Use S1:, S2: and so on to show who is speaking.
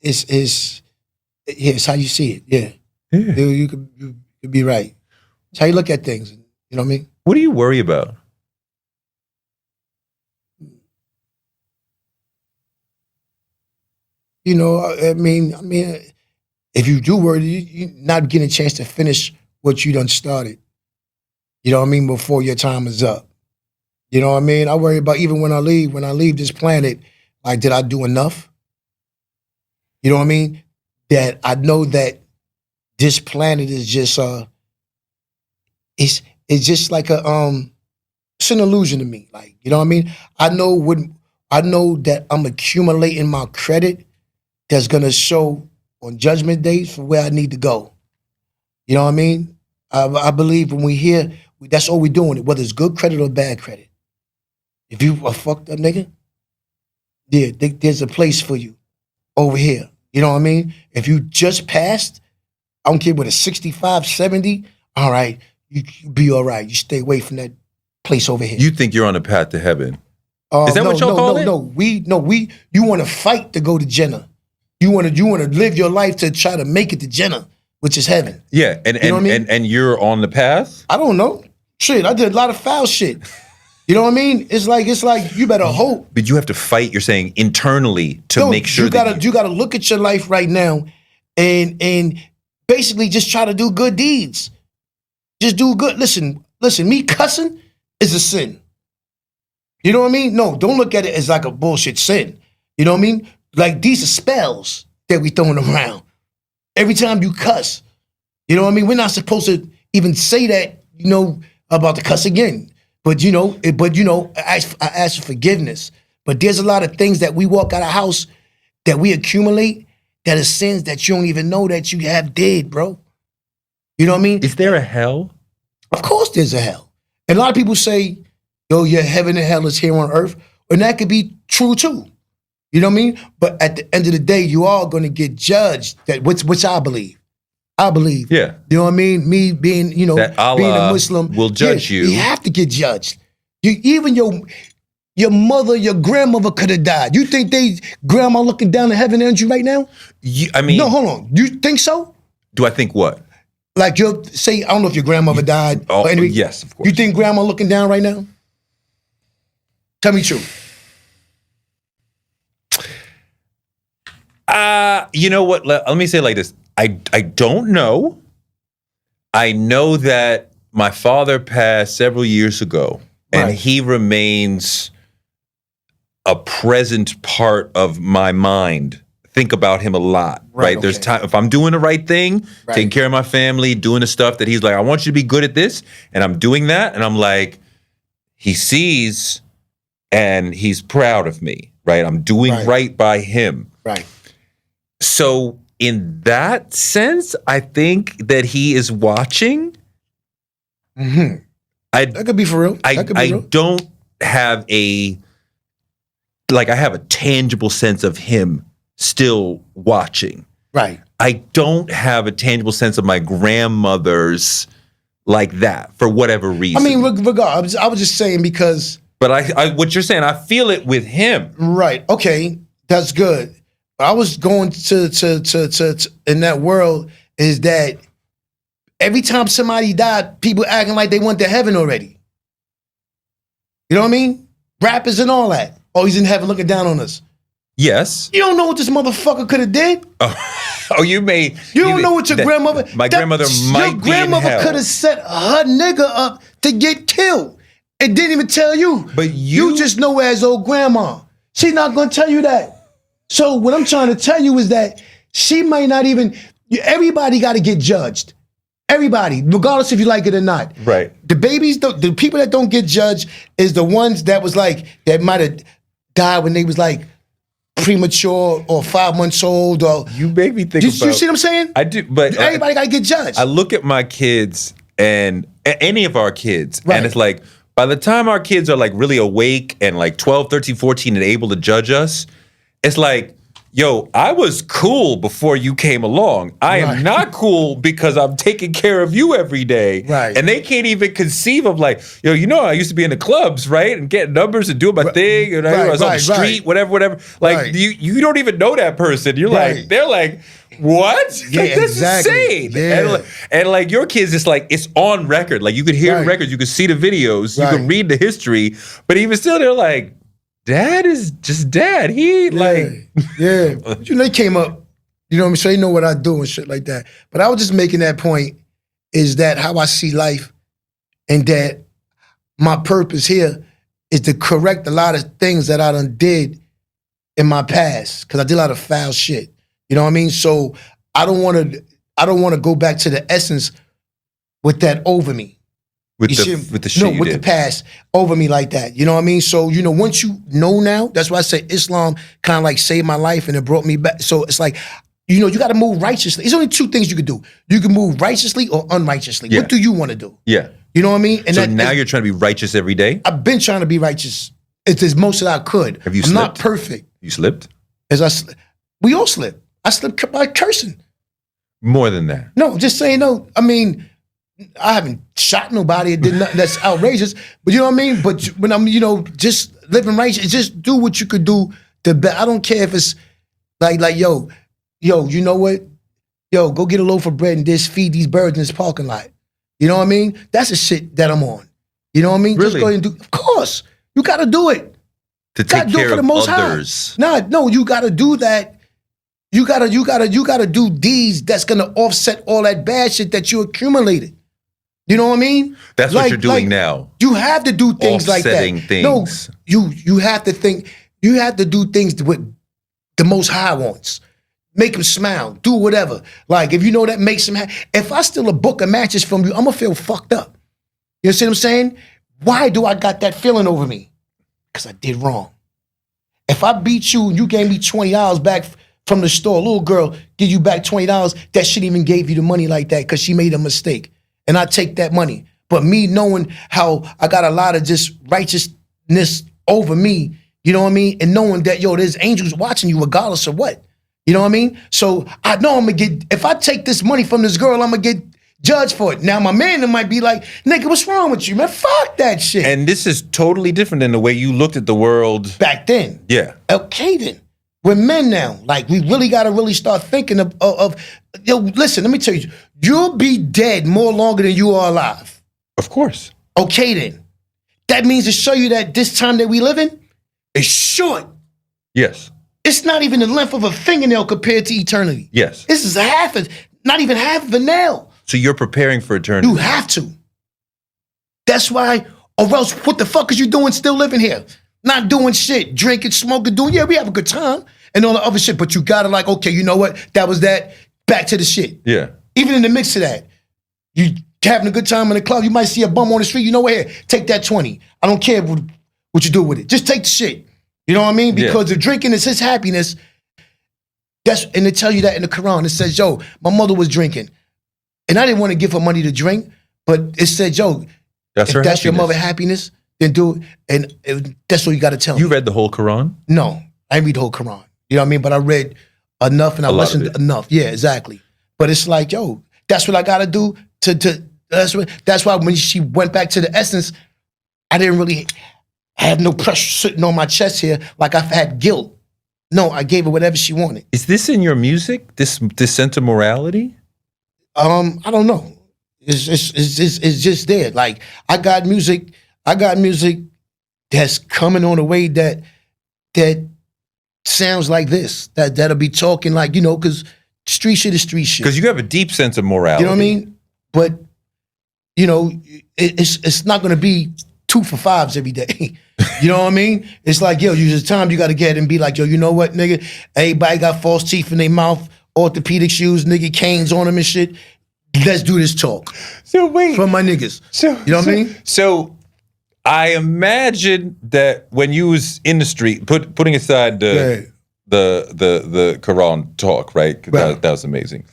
S1: it's yeah, it's how you see it. Yeah,
S2: Yeah.
S1: you could be right. It's how you look at things. You know what I mean?
S2: What do you worry about?
S1: You know, I mean, if you do worry, you're not getting a chance to finish what you done started. You know what I mean? Before your time is up. You know what I mean? I worry about even when I leave this planet, like, did I do enough? You know what I mean? That I know that this planet is just it's just like it's an illusion to me. Like, you know what I mean? I know that I'm accumulating my credit that's gonna show on judgment day for where I need to go. You know what I mean? I believe when we hear that's all we're doing, whether it's good credit or bad credit. If you a fucked up nigga, yeah, there's a place for you over here. You know what I mean? If you just passed, I don't care what a 65, 70, all right, you be all right. You stay away from that place over here.
S2: You think you're on a path to heaven? Is that
S1: no,
S2: what y'all call it?
S1: You want to fight to go to Jannah. You want to live your life to try to make it to Jannah, which is heaven.
S2: Yeah, and
S1: You know what I mean?
S2: and you're on the path?
S1: I don't know. Shit, I did a lot of foul shit. You know what I mean? It's like you better hope.
S2: But you have to fight, you're saying, internally to make sure
S1: you gotta look at your life right now and basically just try to do good deeds. Just do good. Listen, me cussing is a sin. You know what I mean? No, don't look at it as like a bullshit sin. You know what I mean? Like, these are spells that we throwing around. Every time you cuss. You know what I mean? We're not supposed to even say that, about to cuss again. But I ask for forgiveness. But there's a lot of things that we walk out of house that we accumulate that are sins that you don't even know that you have did, bro. You know what I mean?
S2: Is there a hell?
S1: Of course there's a hell. And a lot of people say, yo, yeah, heaven and hell is here on earth. And that could be true too. You know what I mean? But at the end of the day, you are going to get judged, which I believe.
S2: Yeah.
S1: You know what I mean? Me being,
S2: That Allah
S1: being a Muslim.
S2: will judge you.
S1: You have to get judged. Even your mother, your grandmother could have died. You think grandma looking down to heaven at you right now? No, hold on. You think so?
S2: Do I think what?
S1: Like, say, I don't know if your grandmother died.
S2: Oh,
S1: or anything.
S2: yes, of course.
S1: You think grandma looking down right now? Tell me true.
S2: You know what? Let me say it like this. I don't know. I know that my father passed several years ago, and
S1: Right.
S2: he remains a present part of my mind. Think about him a lot, right? There's
S1: okay.
S2: time if I'm doing the right thing,
S1: Right.
S2: taking care of my family, doing the stuff that he's like, I want you to be good at this, and I'm doing that, and I'm like, he sees, and he's proud of me, right? I'm doing right by him.
S1: Right.
S2: So in that sense, I think that he is watching.
S1: Mm-hmm. That could be for real.
S2: I
S1: real.
S2: don't have I have a tangible sense of him still watching.
S1: Right.
S2: I don't have a tangible sense of my grandmother's like that for whatever reason.
S1: I mean, regardless, I was just saying because.
S2: But I what you're saying, I feel it with him.
S1: Right. Okay. That's good. I was going to in that world is that every time somebody died, people acting like they went to heaven already. You know what I mean? Rappers and all that. Oh, he's in heaven looking down on us.
S2: Yes.
S1: You don't know what this motherfucker could have did.
S2: Oh, you
S1: don't know what your grandmother.
S2: My grandmother might
S1: Your grandmother could have set her nigga up to get killed. It didn't even tell you.
S2: But
S1: you just know her as old grandma. She's not gonna tell you that. So what I'm trying to tell you is that she might not even. Everybody got to get judged. Everybody, regardless if you like it or not.
S2: Right.
S1: The babies, the people that don't get judged is the ones that was like that might have died when they was like premature or 5 months old. Or
S2: you make me think.
S1: You see what I'm saying?
S2: I do, but
S1: everybody got to get judged.
S2: I look at my kids and any of our kids,
S1: Right.
S2: and it's like by the time our kids are like really awake and like 12, 13, 14 and able to judge us, it's like yo, I was cool before you came along. I am not cool because I'm taking care of you every day.
S1: Right.
S2: And they can't even conceive of like, yo, you know, I used to be in the clubs, right? And getting numbers and doing my thing. And I was on the street, whatever. Like, you don't even know that person. You're like, they're like, what?
S1: Yeah,
S2: like, that's insane.
S1: Yeah.
S2: And like your kids, it's like, it's on record. Like you could hear the records, you could see the videos, you could read the history. But even still, they're like, Dad is just dad. He like
S1: you know, they came up, you know what I mean? So they know what I do and shit like that. But I was just making that point, is that how I see life, and that my purpose here is to correct a lot of things that I done did in my past, because I did a lot of foul shit. You know what I mean? So I don't want to go back to the essence with that over me.
S2: With the shit you
S1: with
S2: did.
S1: the past over me like that. You know what I mean? So, you know, once you know now, that's why I say Islam kind of like saved my life and it brought me back. So it's like, you know, you got to move righteously. There's only two things you can do. You can move righteously or unrighteously.
S2: Yeah.
S1: What do you want to do?
S2: Yeah.
S1: You know what I mean? And
S2: so now you're trying to be righteous every day?
S1: I've been trying to be righteous. It's as most that I could.
S2: Have you
S1: I'm
S2: slipped?
S1: not perfect.
S2: You slipped?
S1: We all slip. I slipped by cursing.
S2: More than that.
S1: No, just saying no. I mean, I haven't shot nobody. It did nothing that's outrageous. But you know what I mean? But when I'm, you know, just living righteous, just do what you could do to be. I don't care if it's like, yo, you know what? Yo, go get a loaf of bread and just feed these birds in this parking lot. You know what I mean? That's the shit that I'm on. You know what I mean?
S2: Really?
S1: Just go ahead and do. Of course, you got to do it.
S2: To take care of others.
S1: No, you got to do that. You gotta do deeds that's gonna offset all that bad shit that you accumulated. You know what I mean?
S2: That's what you're doing now.
S1: You have to do things like that.
S2: Offsetting things.
S1: No, you have to think. You have to do things with the Most High wants. Make him smile. Do whatever. Like if you know that makes him happy. If I steal a book of matches from you, I'm gonna feel fucked up. You see what I'm saying? Why do I got that feeling over me? Because I did wrong. If I beat you and you gave me $20 back from the store, a little girl give you back $20, that shit even gave you the money like that because she made a mistake. And I take that money. But me knowing how I got a lot of just righteousness over me, you know what I mean? And knowing that, yo, there's angels watching you regardless of what. You know what I mean? So I know I'm gonna get, if I take this money from this girl, I'm gonna get judged for it. Now my man might be like, nigga, what's wrong with you, man? Fuck that shit.
S2: And this is totally different than the way you looked at the world.
S1: Back then.
S2: Yeah.
S1: Okay then. We're men now. Like, we really got to really start thinking of, yo, listen, let me tell you, you'll be dead more longer than you are alive.
S2: Of course.
S1: Okay, then. That means to show you that this time that we live in is short.
S2: Yes.
S1: It's not even the length of a fingernail compared to eternity.
S2: Yes.
S1: This is not even half of a nail.
S2: So you're preparing for eternity.
S1: You have to. That's why, or else what the fuck is you doing still living here? Not doing shit, drinking, smoking, we have a good time and all the other shit, but you gotta like, okay, you know what? That was that, back to the shit.
S2: Yeah.
S1: Even in the mix of that, you having a good time in the club, you might see a bum on the street, you know what, here, take that 20. I don't care what you do with it. Just take the shit. You know what I mean? Because the drinking is his happiness. And they tell you that in the Quran. It says, yo, my mother was drinking. And I didn't want to give her money to drink, but it said, yo, if that's your mother's happiness, then do it. And that's what you got to tell me.
S2: You read the whole Quran?
S1: No, I didn't read the whole Quran. You know what I mean? But I read enough and I listened enough. Yeah, exactly. But it's like, yo, that's what I got to do that's why when she went back to the essence, I didn't really have no pressure sitting on my chest here like I've had guilt. No, I gave her whatever she wanted.
S2: Is this in your music? This sense of morality?
S1: I don't know. It's just there. Like I got music that's coming on a way that sounds like this. That'll be talking like, you know, because street shit is street shit.
S2: Because you have a deep sense of morality.
S1: You know what I mean? But you know, it's not gonna be 2 for 5s every day. You know what I mean? It's like, yo, there's a time you gotta get and be like, yo, you know what, nigga? Everybody got false teeth in their mouth, orthopedic shoes, nigga, canes on them and shit. Let's do this talk.
S2: So wait.
S1: From my niggas. You know what I mean?
S2: So I imagine that when you was in the street, putting aside the Quran talk, right? That was amazing.